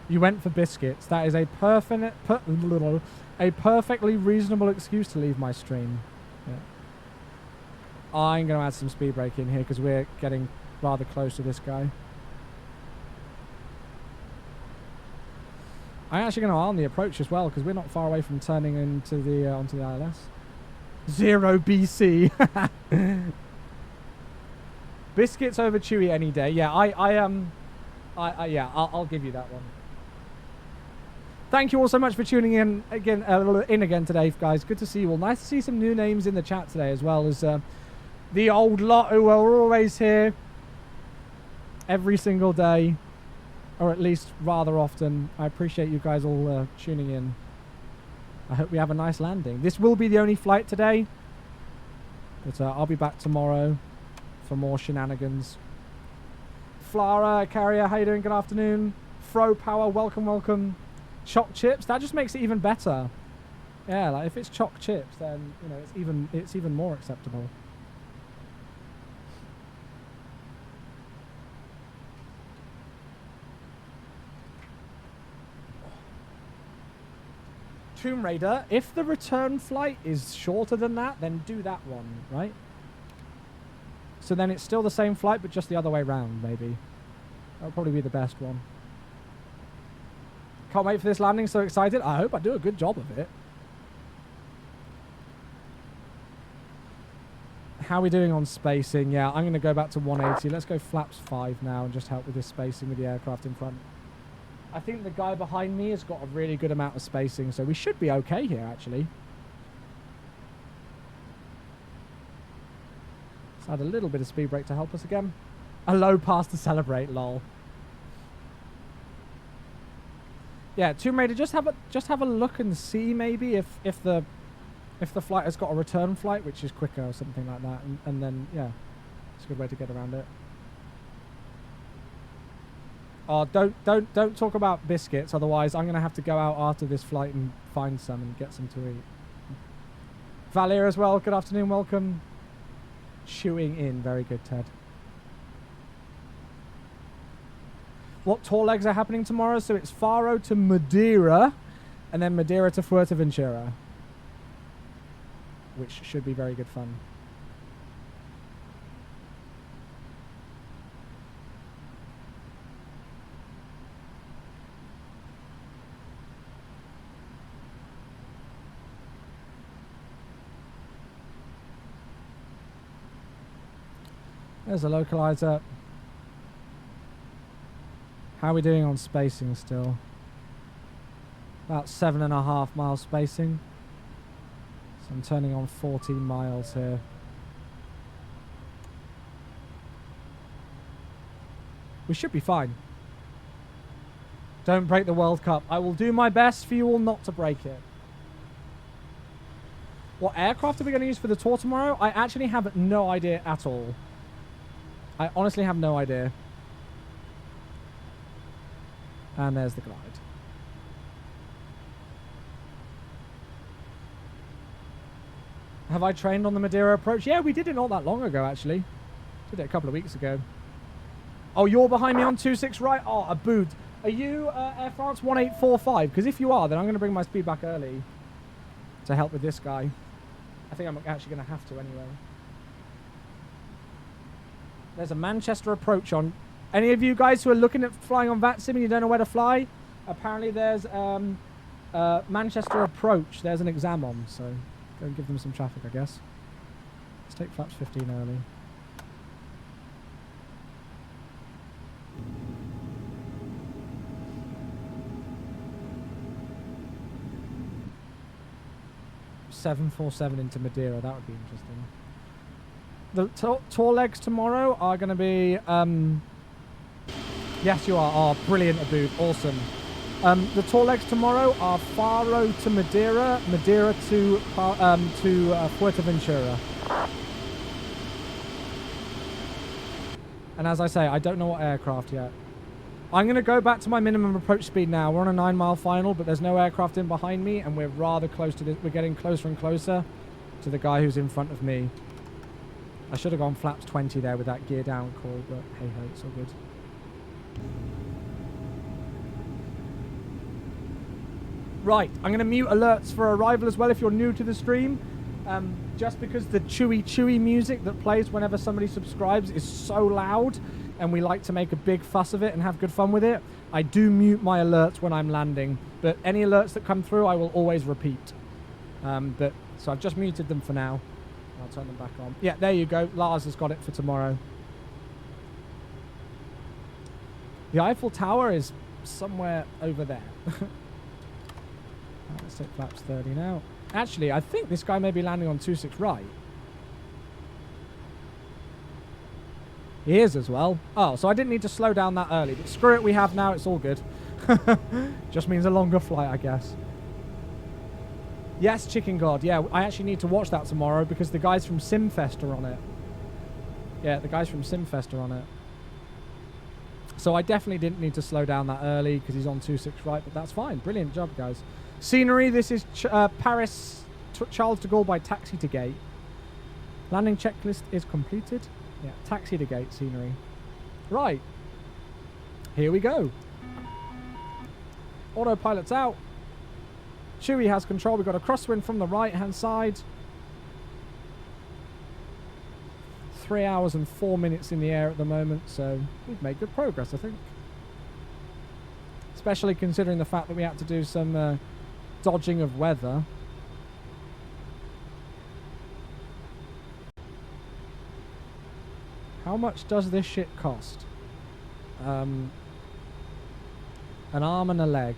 You went for biscuits. That is a perfectly reasonable excuse to leave my stream. Yeah. I'm going to add some speed brake in here because we're getting rather close to this guy. I'm actually going to arm the approach as well because we're not far away from turning into the onto the ILS. 0 BC. Biscuits over Chewy any day. Yeah, I'll give you that one. Thank you all so much for tuning in again today, guys. Good to see you all. Nice to see some new names in the chat today, as well as the old lot who are always here every single day, or at least rather often. I appreciate you guys all tuning in. I hope we have a nice landing. This will be the only flight today, but I'll be back tomorrow for more shenanigans. Flara, Carrier, how you doing? Good afternoon. Fro Power, welcome, welcome. Choc chips, that just makes it even better. Yeah, like if it's choc chips, then you know it's even more acceptable. Tomb Raider, if the return flight is shorter than that, then do that one, right? So then it's still the same flight, but just the other way round, maybe. That'll probably be the best one. Can't wait for this landing, so excited. I hope I do a good job of it. How are we doing on spacing? Yeah, I'm going to go back to 180. Let's go flaps 5 now and just help with this spacing with the aircraft in front. I think the guy behind me has got a really good amount of spacing, so we should be okay here, actually. Let's add a little bit of speed brake to help us again. A low pass to celebrate, lol. Yeah, Tomb Raider, just have a look and see maybe if the flight has got a return flight, which is quicker or something like that, and then yeah, it's a good way to get around it. Oh, don't talk about biscuits, otherwise I'm gonna have to go out after this flight and find some and get some to eat. Valir as well, good afternoon, welcome. Chewing in, very good, Ted. What tour legs are happening tomorrow? So it's Faro to Madeira, and then Madeira to Fuerteventura, which should be very good fun. There's a localizer. How are we doing on spacing still? About 7.5 mile spacing. So I'm turning on 14 miles here. We should be fine. Don't break the World Cup. I will do my best for you all not to break it. What aircraft are we going to use for the tour tomorrow? I actually have no idea at all. I honestly have no idea. And there's the glide. Have I trained on the Madeira approach? Yeah, we did it not that long ago, actually. Did it a couple of weeks ago. Oh, you're behind me on 26 right? Oh, a boot. Are you Air France 1845? Because if you are, then I'm going to bring my speed back early to help with this guy. I think I'm actually going to have to anyway. There's a Manchester approach on. Any of you guys who are looking at flying on VATSIM and you don't know where to fly, apparently there's Manchester approach. There's an exam on, so go and give them some traffic, I guess. Let's take flaps 15 early. .747 into Madeira, that would be interesting. The tour legs tomorrow are going to be... yes, you are. Oh, brilliant, Abood. Awesome. The tour legs tomorrow are Faro to Madeira, Madeira to Fuerteventura. And as I say, I don't know what aircraft yet. I'm going to go back to my minimum approach speed now. We're on a 9-mile final, but there's no aircraft in behind me, and we're rather close to this. We're getting closer and closer to the guy who's in front of me. I should have gone flaps 20 there with that gear down call, but hey ho, it's all good. Right, I'm going to mute alerts for arrival as well if you're new to the stream. Just because the chewy music that plays whenever somebody subscribes is so loud, and we like to make a big fuss of it and have good fun with it, I do mute my alerts when I'm landing. But any alerts that come through, I will always repeat. So I've just muted them for now. I'll turn them back on. Yeah, there you go. Lars has got it for tomorrow. The Eiffel Tower is somewhere over there. Let's take flaps 30 now. Actually, I think this guy may be landing on 26 right. He is as well. Oh, so I didn't need to slow down that early. But screw it, we have now. It's all good. Just means a longer flight, I guess. Yes, Chicken God. Yeah, I actually need to watch that tomorrow because the guys from Simfest are on it. Yeah, the guys from Simfest are on it. So I definitely didn't need to slow down that early because he's on 26 right, but that's fine. Brilliant job, guys. Scenery, this is Paris Charles de Gaulle by Taxi to Gate. Landing checklist is completed. Yeah, Taxi to Gate scenery. Right. Here we go. Autopilot's out. Chewie has control. We've got a crosswind from the right-hand side. 3 hours and 4 minutes in the air at the moment, so we've made good progress, I think. Especially considering the fact that we had to do some dodging of weather. How much does this shit cost? An arm and a leg.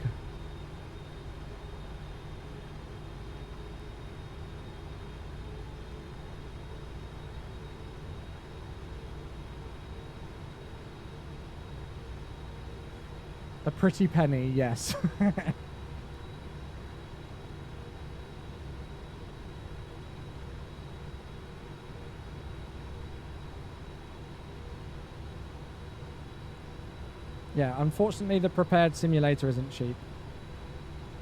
A pretty penny, yes. Yeah, unfortunately the prepared simulator isn't cheap.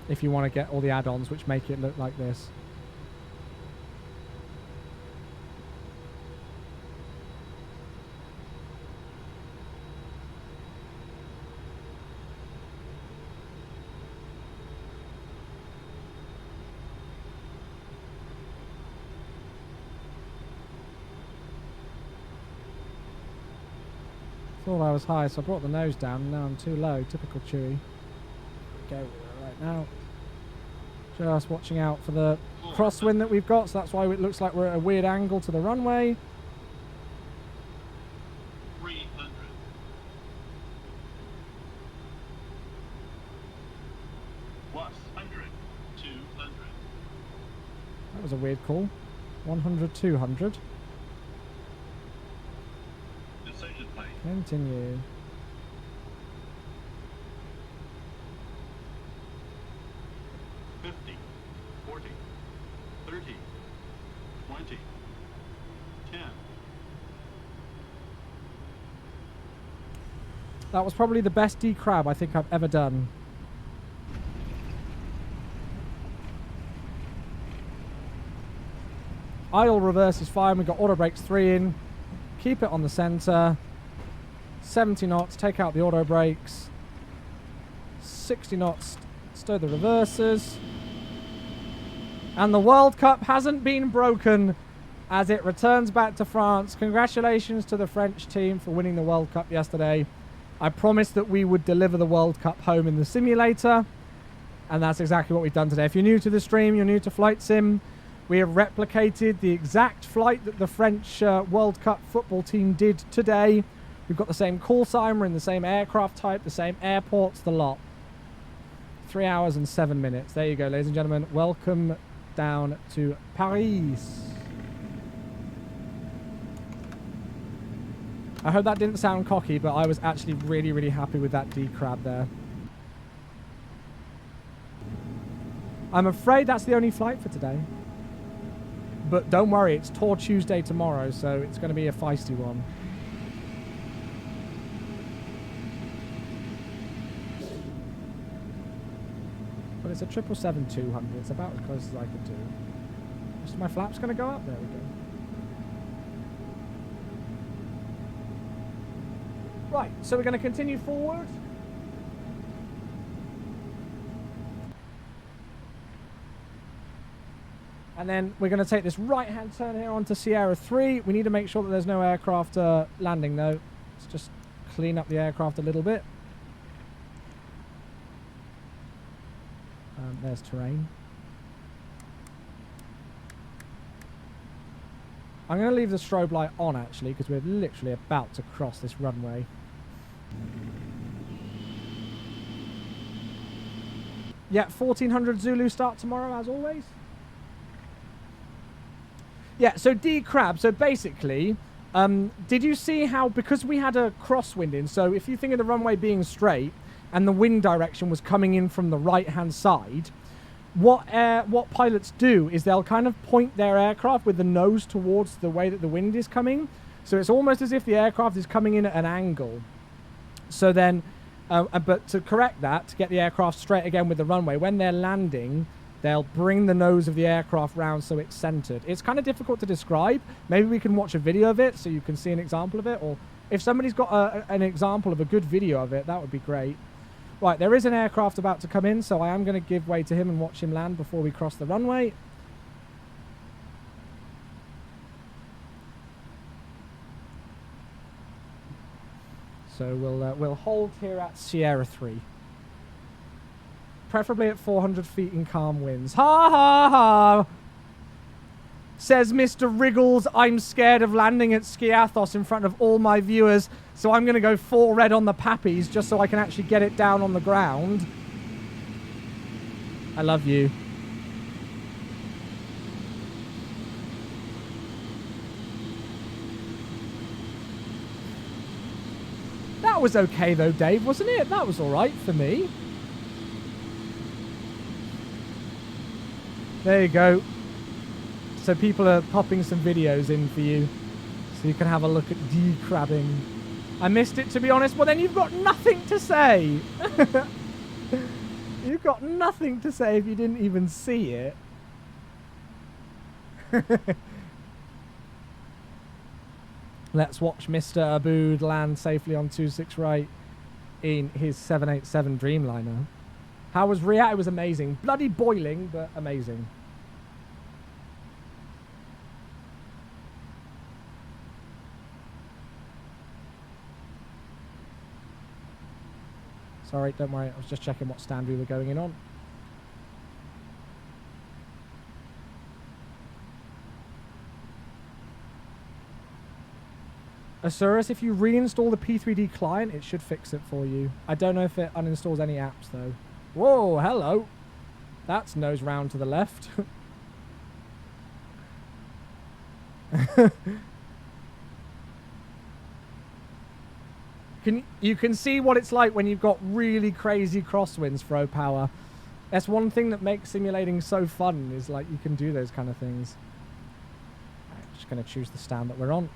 If you want to get all the add-ons which make it look like this. Thought I was high, so I brought the nose down, and now I'm too low. Typical Chewie. Go right now. Just watching out for the crosswind that we've got, so that's why it looks like we're at a weird angle to the runway. 300. Plus 100. 200. That was a weird call. 100, 200. Continue. 50, 40, 30, 20, 10. That was probably the best decrab I think I've ever done. Idle reverse is fine. We've got auto brakes 3 in. Keep it on the center. 70 knots, take out the auto brakes. 60 knots, stow the reversers. And the World Cup hasn't been broken as it returns back to France. Congratulations to the French team for winning the World Cup yesterday. I promised that we would deliver the World Cup home in the simulator, and that's exactly what we've done today. If you're new to the stream, you're new to Flight Sim, we have replicated the exact flight that the French World Cup football team did today. We've got the same call sign, we're in the same aircraft type, the same airports, the lot. 3 hours and 7 minutes. There you go, ladies and gentlemen. Welcome down to Paris. I hope that didn't sound cocky, but I was actually really, really happy with that D-crab there. I'm afraid that's the only flight for today. But don't worry, it's Tour Tuesday tomorrow, so it's going to be a feisty one. But it's a 777-200. It's about as close as I could do. Is my flaps going to go up? There we go. Right, so we're going to continue forward. And then we're going to take this right-hand turn here onto Sierra 3. We need to make sure that there's no aircraft landing, though. Let's just clean up the aircraft a little bit. There's terrain. I'm going to leave the strobe light on, actually, because we're literally about to cross this runway. Yeah, 1400 Zulu start tomorrow, as always. Yeah, so D-Crab, so basically, did you see how, because we had a crosswind in, so if you think of the runway being straight, and the wind direction was coming in from the right-hand side, what pilots do is they'll kind of point their aircraft with the nose towards the way that the wind is coming. So it's almost as if the aircraft is coming in at an angle. So then, but to correct that, to get the aircraft straight again with the runway, when they're landing, they'll bring the nose of the aircraft round so it's centered. It's kind of difficult to describe. Maybe we can watch a video of it so you can see an example of it. Or if somebody's got an example of a good video of it, that would be great. Right, there is an aircraft about to come in, so I am going to give way to him and watch him land before we cross the runway. So we'll hold here at Sierra 3. Preferably at 400 feet in calm winds. Ha ha ha! Says Mr. Wriggles, I'm scared of landing at Skiathos in front of all my viewers, so I'm going to go 4 red on the pappies just so I can actually get it down on the ground. I love you. That was okay though, Dave, wasn't it? That was alright for me. There you go. So people are popping some videos in for you, so you can have a look at D-crabbing. I missed it, to be honest. Well, then you've got nothing to say. You've got nothing to say if you didn't even see it. Let's watch Mr. Abood land safely on 26 right in his 787 Dreamliner. How was Riyadh? It was amazing. Bloody boiling, but amazing. Sorry, don't worry. I was just checking what stand we were going in on. Asurus, if you reinstall the P3D client, it should fix it for you. I don't know if it uninstalls any apps, though. Whoa, hello. That's nose round to the left. You can see what it's like when you've got really crazy crosswinds, throw power. That's one thing that makes simulating so fun, is like you can do those kind of things. Right, just going to choose the stand that we're on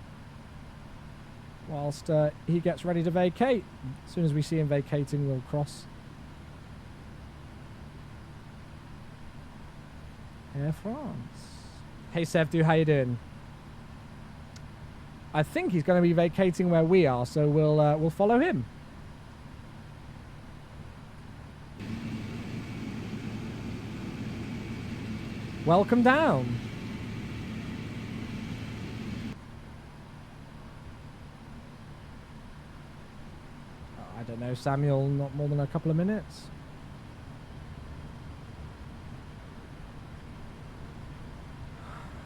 whilst he gets ready to vacate. As soon as we see him vacating, we'll cross. Air France. Hey Sevdu, how you doing? I think he's going to be vacating where we are, so we'll follow him. Welcome down. I don't know, Samuel, not more than a couple of minutes.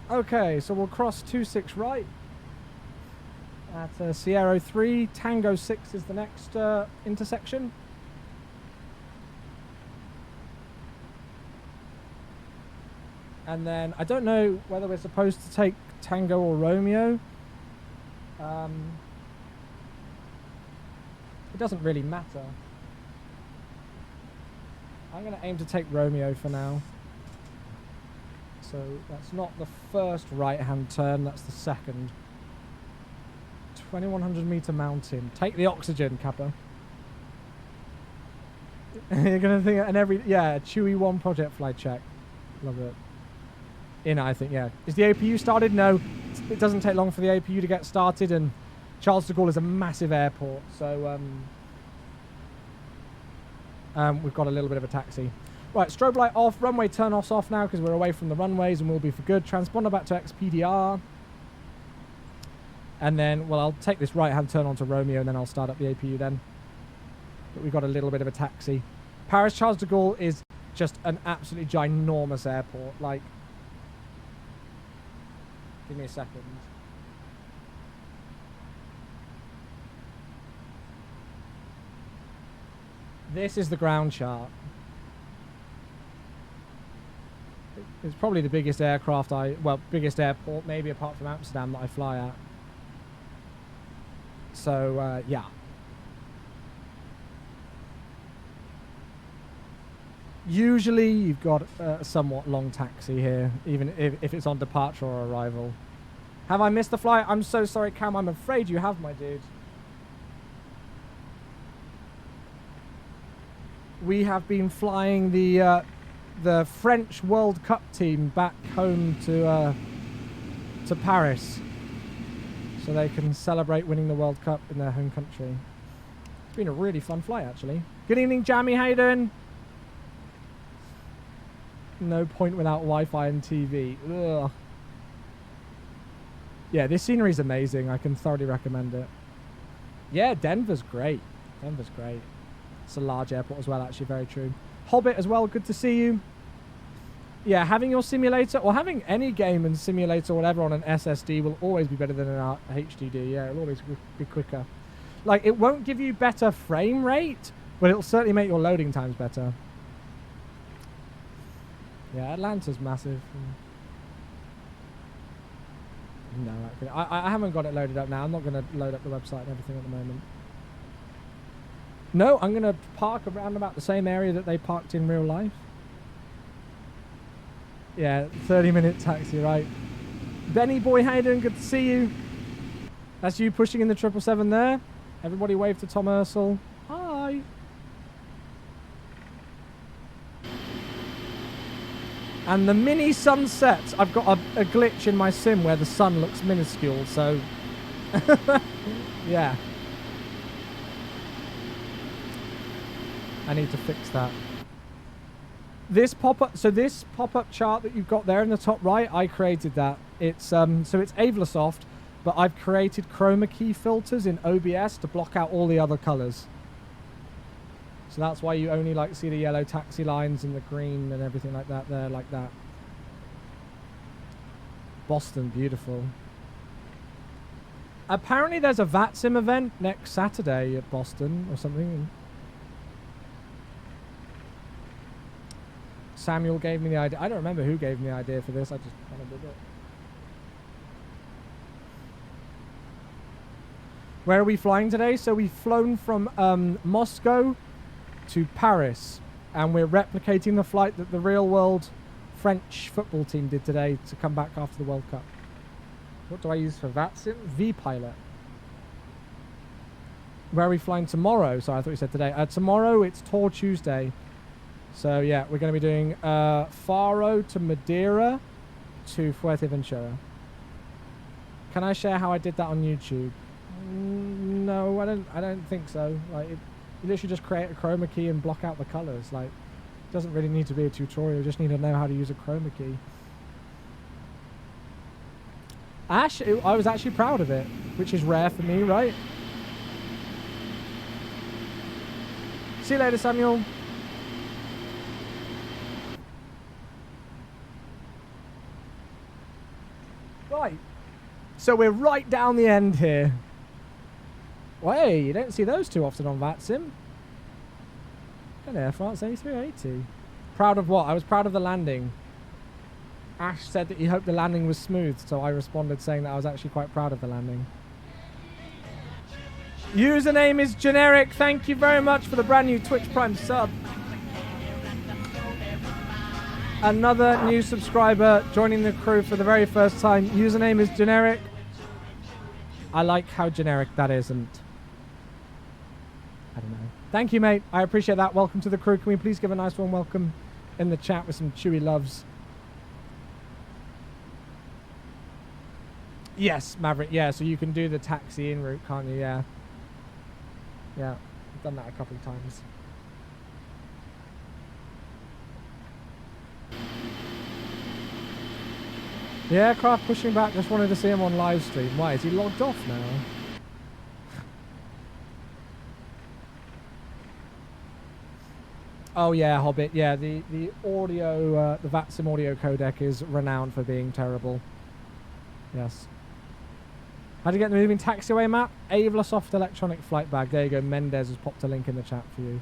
Okay, so we'll cross 26 right. At Sierra 3, Tango 6 is the next intersection. And then I don't know whether we're supposed to take Tango or Romeo. It doesn't really matter. I'm going to aim to take Romeo for now. So that's not the first right-hand turn, that's the second. 2100 meter mountain. Take the oxygen, Kappa. You're gonna think, and Chewy 1 project flight check. Love it. I think, yeah. Is the APU started? No, it doesn't take long for the APU to get started, and Charles de Gaulle is a massive airport, so we've got a little bit of a taxi. Right, strobe light off, runway turn-offs off now because we're away from the runways and we'll be for good. Transponder back to XPDR. And then, well, I'll take this right-hand turn onto Romeo and then I'll start up the APU then. But we've got a little bit of a taxi. Paris Charles de Gaulle is just an absolutely ginormous airport. Like, give me a second. This is the ground chart. It's probably the biggest aircraft biggest airport maybe apart from Amsterdam that I fly at. So, yeah. Usually you've got a somewhat long taxi here, even if it's on departure or arrival. Have I missed the flight? I'm so sorry, Cam. I'm afraid you have, my dude. We have been flying the French World Cup team back home to Paris, so they can celebrate winning the World Cup in their home country. It's been a really fun flight, actually. Good evening, Jamie. How you doing? No point without Wi-Fi and TV. Ugh. Yeah, this scenery is amazing. I can thoroughly recommend it. Yeah, Denver's great. Denver's great. It's a large airport as well, actually. Very true. Hobbit as well. Good to see you. Yeah, having your simulator or having any game and simulator or whatever on an SSD will always be better than an HDD. Yeah, it'll always be quicker. Like, it won't give you better frame rate, but it'll certainly make your loading times better. Yeah, Atlanta's massive. No, I haven't got it loaded up now. I'm not going to load up the website and everything at the moment. No, I'm going to park around about the same area that they parked in real life. Yeah, 30-minute taxi, right. Benny Boy, how you doing? Good to see you. That's you pushing in the 777 there. Everybody wave to Tom Ursel. Hi. And the mini sunsets. I've got a glitch in my sim where the sun looks minuscule, so... yeah. I need to fix that. This pop-up, so this pop-up chart that you've got there in the top right, I created that. It's so it's Avlasoft, but I've created chroma key filters in OBS to block out all the other colors. So that's why you only like see the yellow taxi lines and the green and everything like that there, like that. Boston, beautiful. Apparently there's a VATSIM event next Saturday at Boston or something. Samuel gave me the idea. I don't remember who gave me the idea for this. I just kind of did it. Where are we flying today? So we've flown from Moscow to Paris, and we're replicating the flight that the real world French football team did today to come back after the World Cup. What do I use for VATSIM? V-Pilot. Where are we flying tomorrow? Sorry, I thought you said today. Tomorrow it's Tour Tuesday. So yeah, we're going to be doing Faro to Madeira to Fuerteventura. Can I share how I did that on YouTube? No, I don't think so. Like, you literally just create a chroma key and block out the colors. Like, it doesn't really need to be a tutorial. You just need to know how to use a chroma key. I was actually proud of it, which is rare for me, right? See you later, Samuel. Right, so we're right down the end here. Wait, you don't see those too often on VATSIM. An Air France A380. Proud of what? I was proud of the landing. Ash said that he hoped the landing was smooth, so I responded saying that I was actually quite proud of the landing. Username is generic. Thank you very much for the brand new Twitch Prime sub. Another new subscriber joining the crew for the very first time. Username is generic. I like how generic that isn't. I don't know. Thank you, mate. I appreciate that. Welcome to the crew. Can we please give a nice warm welcome in the chat with some chewy loves? Yes, Maverick. Yeah, so you can do the taxi en route, can't you? Yeah. Yeah, I've done that a couple of times. The aircraft pushing back, just wanted to see him on live stream. Why, is he logged off now? Oh yeah, Hobbit. Yeah, the audio, the VATSIM audio codec is renowned for being terrible. Yes. How do you get the moving taxiway map? Avlasoft electronic flight bag. There you go. Mendez has popped a link in the chat for you.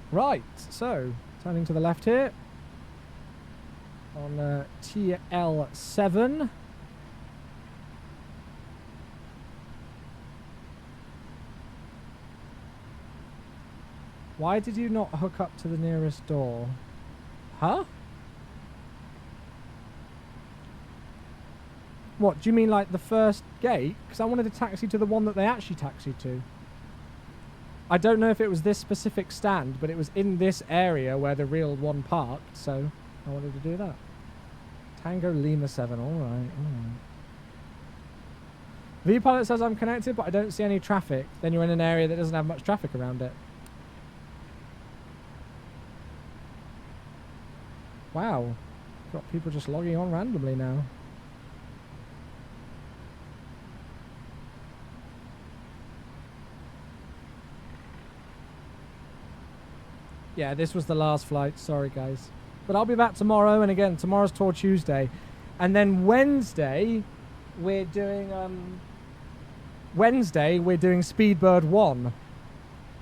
Right, so turning to the left here on TL7. Why did you not hook up to the nearest door? Huh? What, do you mean like the first gate? Because I wanted to taxi to the one that they actually taxied to. I don't know if it was this specific stand, but it was in this area where the real one parked, so I wanted to do that. Tango Lima 7, alright. V-Pilot says I'm connected, but I don't see any traffic. Then you're in an area that doesn't have much traffic around it. Wow. Got people just logging on randomly now. Yeah, this was the last flight. Sorry, guys. But I'll be back tomorrow. And again, tomorrow's Tour Tuesday. And then Wednesday, we're doing... Speedbird 1.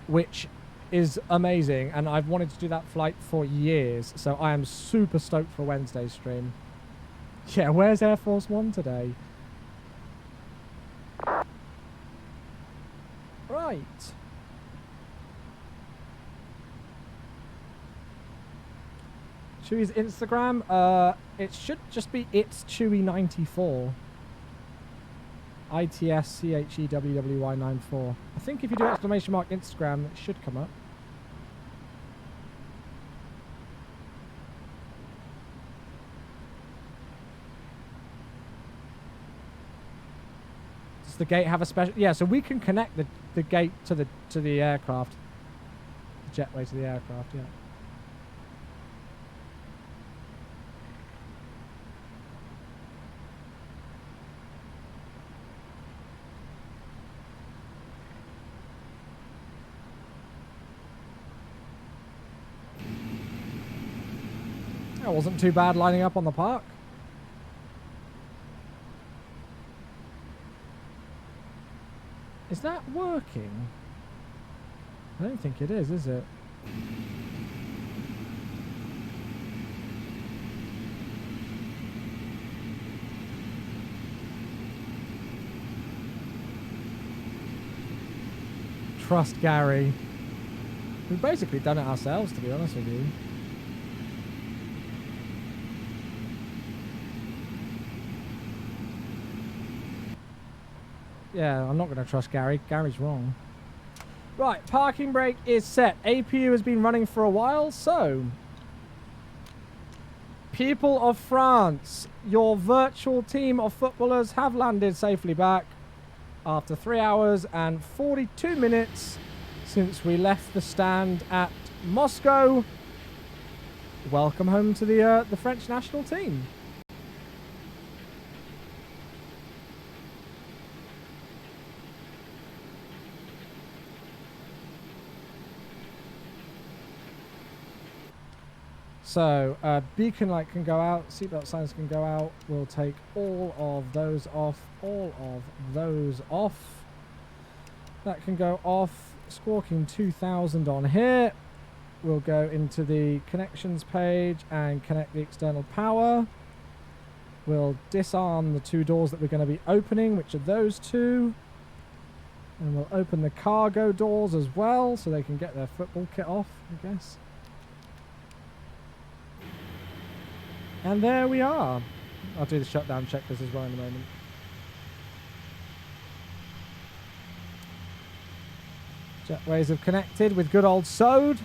Which is amazing. And I've wanted to do that flight for years. So I am super stoked for Wednesday's stream. Yeah, where's Air Force One today? Right. Chewy's Instagram, it should just be It's Chewy94. ITSCHEWWY94. I think if you do exclamation mark Instagram, it should come up. Does the gate have a special? Yeah, so we can connect the gate to the aircraft, the jetway to the aircraft. Yeah. That wasn't too bad lining up on the park. Is that working? I don't think it is it? Trust Gary. We've basically done it ourselves, to be honest with you. Yeah, I'm not going to trust Gary. Gary's wrong. Right, parking brake is set. APU has been running for a while, so... People of France, your virtual team of footballers have landed safely back after 3 hours and 42 minutes since we left the stand at Moscow. Welcome home to the French national team. So, beacon light can go out, seatbelt signs can go out. We'll take all of those off, all of those off. That can go off. Squawking 2000 on here. We'll go into the connections page and connect the external power. We'll disarm the two doors that we're going to be opening, which are those two. And we'll open the cargo doors as well, so they can get their football kit off, I guess. And there we are. I'll do the shutdown checklist as well in a moment. Jetways have connected with good old SOD.